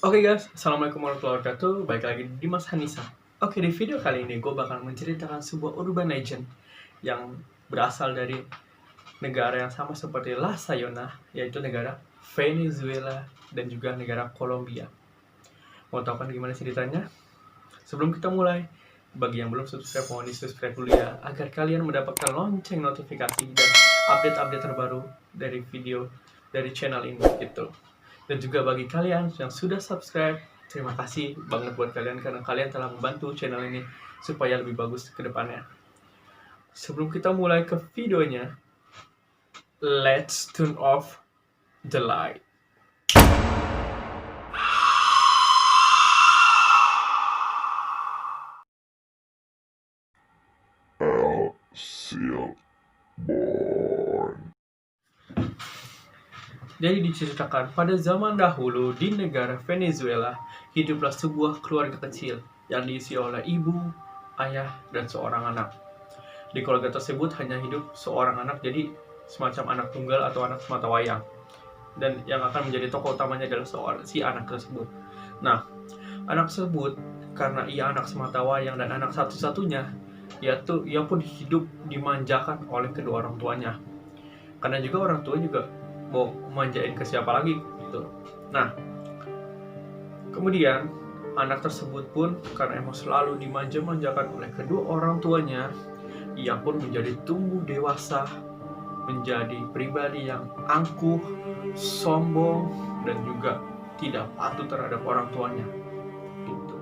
Oke guys, Assalamualaikum warahmatullahi wabarakatuh. Balik lagi di Mas Hanisa. Oke, di video kali ini gue bakal menceritakan sebuah urban legend yang berasal dari negara yang sama seperti La Sayona, yaitu negara Venezuela dan juga negara Kolombia. Mau tahu kan gimana ceritanya? Sebelum kita mulai, bagi yang belum subscribe, mohon di-subscribe dulu ya, agar kalian mendapatkan lonceng notifikasi dan update-update terbaru dari video dari channel ini gitu. Dan juga bagi kalian yang sudah subscribe, terima kasih banget buat kalian karena kalian telah membantu channel ini supaya lebih bagus ke depannya. Sebelum kita mulai ke videonya, let's turn off the light. Jadi diceritakan pada zaman dahulu di negara Venezuela hiduplah sebuah keluarga kecil yang diisi oleh ibu, ayah, dan seorang anak. Di keluarga tersebut hanya hidup seorang anak, jadi semacam anak tunggal atau anak sematawayang. Dan yang akan menjadi tokoh utamanya adalah si anak tersebut. Nah, anak tersebut karena ia anak sematawayang dan anak satu-satunya, ia pun hidup dimanjakan oleh kedua orang tuanya. Karena juga orang tua juga mau manjain ke siapa lagi gitu. Nah, kemudian anak tersebut pun karena emang selalu dimanja-manjakan oleh kedua orang tuanya, ia pun menjadi tumbuh dewasa, menjadi pribadi yang angkuh, sombong, dan juga tidak patuh terhadap orang tuanya. Gitu.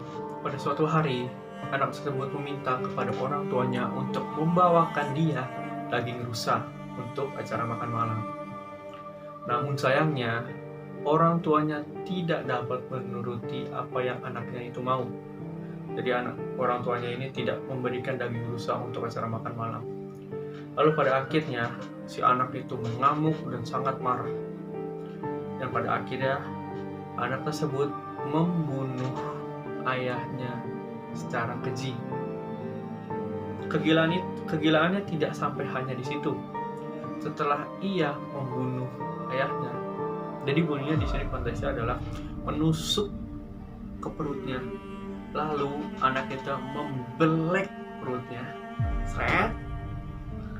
Pada suatu hari, anak tersebut meminta kepada orang tuanya untuk membawakan dia daging rusa untuk acara makan malam. Namun sayangnya, orang tuanya tidak dapat menuruti apa yang anaknya itu mau. Jadi orang tuanya ini tidak memberikan daging rusa untuk acara makan malam. Lalu pada akhirnya, si anak itu mengamuk dan sangat marah. Dan pada akhirnya, anak tersebut membunuh ayahnya secara keji. Kegilaannya tidak sampai hanya di situ. Setelah ia membunuh ayahnya, jadi bunuhnya di sini konteksnya adalah menusuk ke perutnya, lalu anak itu membelek perutnya,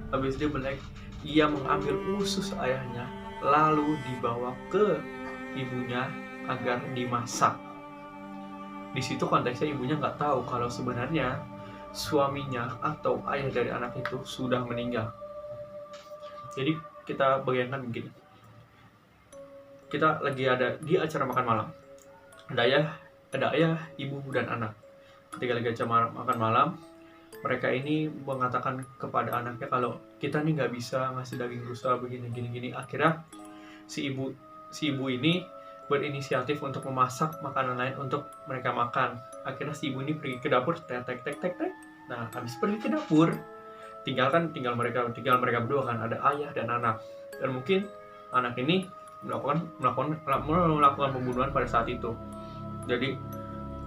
habis dia belek, ia mengambil usus ayahnya, lalu dibawa ke ibunya agar dimasak. Di situ konteksnya ibunya nggak tahu kalau sebenarnya suaminya atau ayah dari anak itu sudah meninggal. Jadi kita bayangkan begini, kita lagi ada di acara makan malam, ada ayah, ibu, dan anak. Ketika lagi acara makan malam, mereka ini mengatakan kepada anaknya kalau kita nih nggak bisa ngasih daging rusa begini. Akhirnya si ibu ini berinisiatif untuk memasak makanan lain untuk mereka makan. Akhirnya si ibu ini pergi ke dapur, tek. Nah, habis pergi ke dapur, tinggal mereka berdua kan, ada ayah dan anak. Dan mungkin anak ini melakukan pembunuhan pada saat itu. Jadi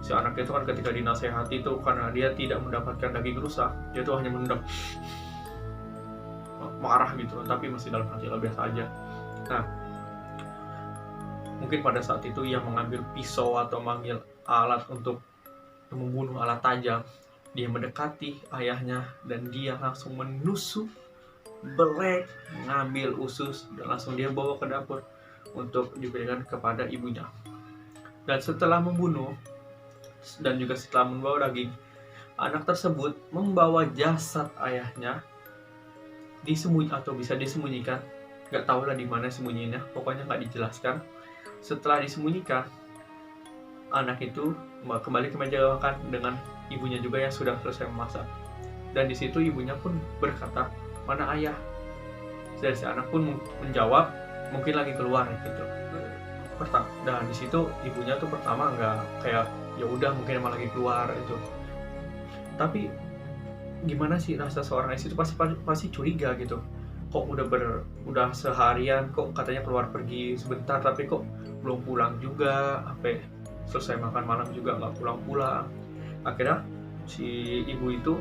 si anak itu kan ketika dinasehati itu, karena dia tidak mendapatkan daging rusa, dia tuh hanya menendang, marah gitu, tapi masih dalam hati biasa aja. Nah, mungkin pada saat itu ia mengambil pisau atau manggil alat untuk membunuh, alat tajam. Dia mendekati ayahnya dan dia langsung menusuk, belek, mengambil usus, dan langsung dia bawa ke dapur untuk diberikan kepada ibunya. Dan setelah membunuh dan juga setelah membawa daging, anak tersebut membawa jasad ayahnya disembunyikan, nggak tahu lah di mana sembunyinya, pokoknya nggak dijelaskan. Setelah disembunyikan, anak itu kembali ke meja makan dengan ibunya juga yang sudah selesai memasak. Dan di situ ibunya pun berkata, "Mana ayah?" Dan si anak pun menjawab, "Mungkin lagi keluar," gitu. Dan di situ ibunya tuh pertama nggak kayak ya udah mungkin emang lagi keluar itu. Tapi gimana sih rasa seorang istri itu pasti curiga gitu. Kok udah seharian kok katanya keluar pergi sebentar tapi kok belum pulang juga, sampai selesai makan malam juga nggak pulang. Akhirnya si ibu itu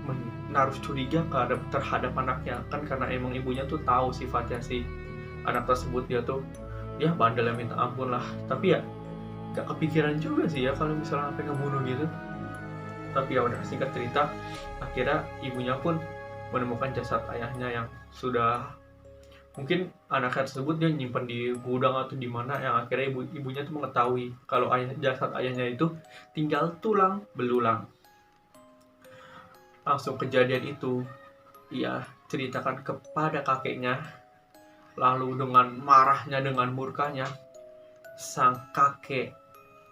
menaruh curiga terhadap anaknya kan, karena emang ibunya tuh tahu sifatnya si anak tersebut, dia bandel yang minta ampun lah. Tapi ya gak kepikiran juga sih ya kalau misalnya sampai ngebunuh gitu. Tapi ya udah, singkat cerita, akhirnya ibunya pun menemukan jasad ayahnya yang sudah, mungkin anak tersebut dia nyimpen di gudang atau di mana, yang akhirnya ibunya tuh mengetahui kalau jasad ayahnya itu tinggal tulang belulang. Langsung kejadian itu ia ceritakan kepada kakeknya. Lalu dengan marahnya, dengan murkanya, sang kakek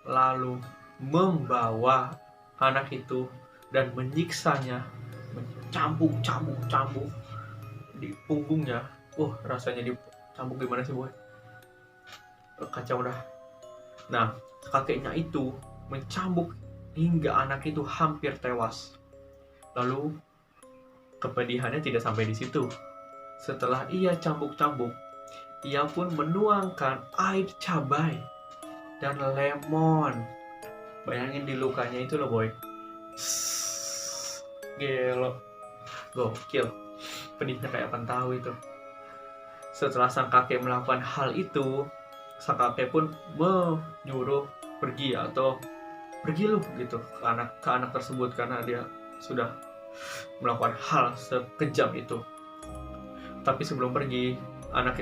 lalu membawa anak itu dan menyiksanya, mencambuk di punggungnya. Rasanya dicambuk gimana sih boy? Kacau dah. Nah, kakeknya itu mencambuk hingga anak itu hampir tewas. Lalu kepedihannya tidak sampai di situ. Setelah ia cambuk-cambuk, ia pun menuangkan air cabai dan lemon. Bayangin di lukanya itu loh boy. Gelo, gokil. Pedihnya kayak apaan tahu itu. Setelah sang kakek melakukan hal itu, sang kakek pun menyuruh pergi lu gitu ke anak tersebut, karena dia sudah melakukan hal sekejam itu. Tapi sebelum anak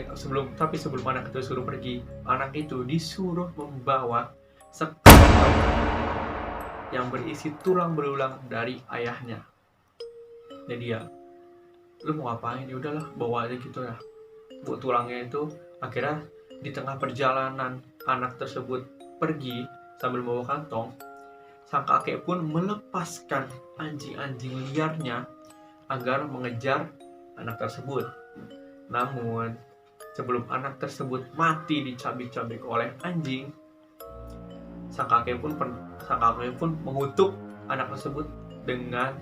itu suruh pergi, anak itu disuruh membawa sekantong yang berisi tulang belulang dari ayahnya. Jadi ya, lu mau ngapain? Ya udahlah, bawa aja gitu ya. Bu tulangnya itu. Akhirnya di tengah perjalanan anak tersebut pergi sambil membawa kantong, sang kakek pun melepaskan anjing-anjing liarnya agar mengejar anak tersebut. Namun sebelum anak tersebut mati dicabik-cabik oleh anjing, sang kakek pun mengutuk anak tersebut dengan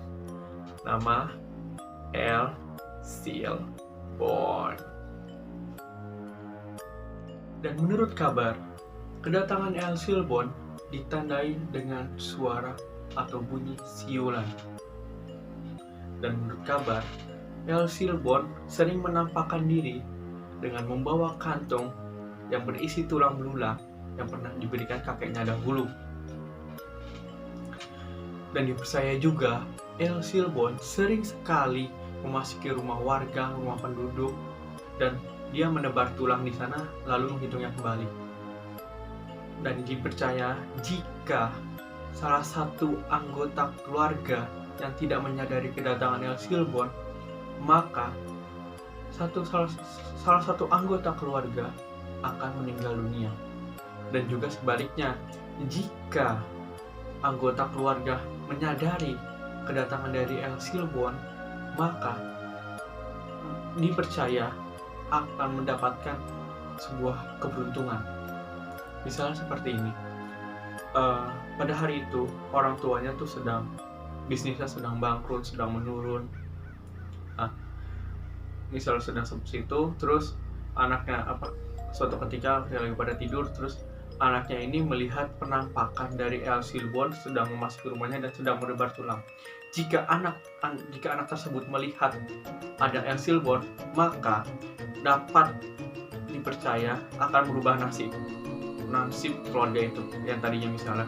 nama El Silbon. Dan menurut kabar, kedatangan El Silbon ditandai dengan suara atau bunyi siulan. Dan menurut kabar, El Silbon sering menampakkan diri dengan membawa kantong yang berisi tulang belulang yang pernah diberikan kakeknya dahulu. Dan dipercaya juga, El Silbon sering sekali memasuki rumah warga, rumah penduduk, dan dia menebar tulang di sana lalu menghitungnya kembali. Dan dipercaya jika salah satu anggota keluarga yang tidak menyadari kedatangan El Silbon, maka salah satu anggota keluarga akan meninggal dunia. Dan juga sebaliknya, jika anggota keluarga menyadari kedatangan dari El Silbon, maka dipercaya akan mendapatkan sebuah keberuntungan. Misalnya seperti ini, pada hari itu orang tuanya tuh bisnisnya sedang bangkrut, sedang menurun. Misalnya sedang seperti itu, terus anaknya suatu ketika lagi pada tidur, terus anaknya ini melihat penampakan dari El Silbon sedang memasuki rumahnya dan sedang menebar tulang. Jika anak tersebut melihat ada El Silbon, maka dapat dipercaya akan merubah nasib keluarga itu, yang tadinya misalnya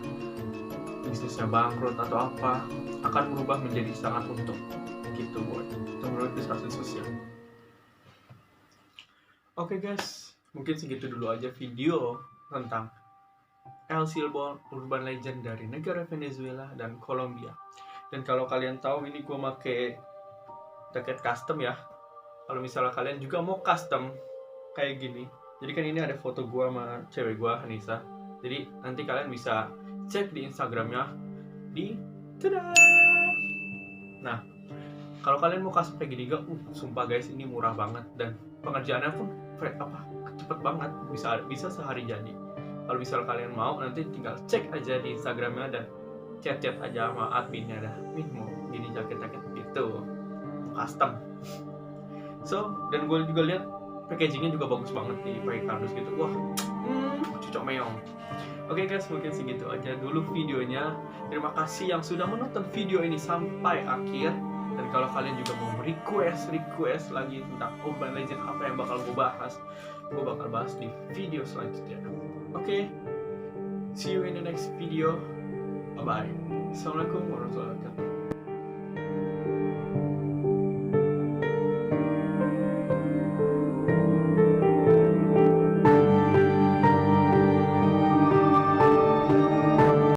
bisnisnya bangkrut atau apa, akan berubah menjadi sangat untung gitu boy. Itu menurut diskursus sosial. Oke guys, mungkin segitu dulu aja video tentang El Silbon, urban legend dari negara Venezuela dan Kolombia. Dan kalau kalian tahu, ini gue pakai jaket custom ya. Kalau misalnya kalian juga mau custom kayak gini, jadi kan ini ada foto gue sama cewek gue, Hanisa. Jadi nanti kalian bisa cek di Instagramnya di tada. Nah, kalau kalian mau custom kayak gini, sumpah guys, ini murah banget dan pengerjaannya pun cepet banget, bisa sehari jadi. Kalau misalnya kalian mau, nanti tinggal cek aja di Instagramnya dan chat aja sama adminnya dah. Mau gini jaket gitu, custom. Dan gue juga lihat packagingnya juga bagus banget di pakai kardus gitu. Wah, cocok meong. Oke guys, mungkin segitu aja dulu videonya. Terima kasih yang sudah menonton video ini sampai akhir. Dan kalau kalian juga mau request lagi tentang urban legend apa yang bakal gue bakal bahas di video selanjutnya. Oke, see you in next video. Bye bye. Assalamualaikum warahmatullahi wabarakatuh.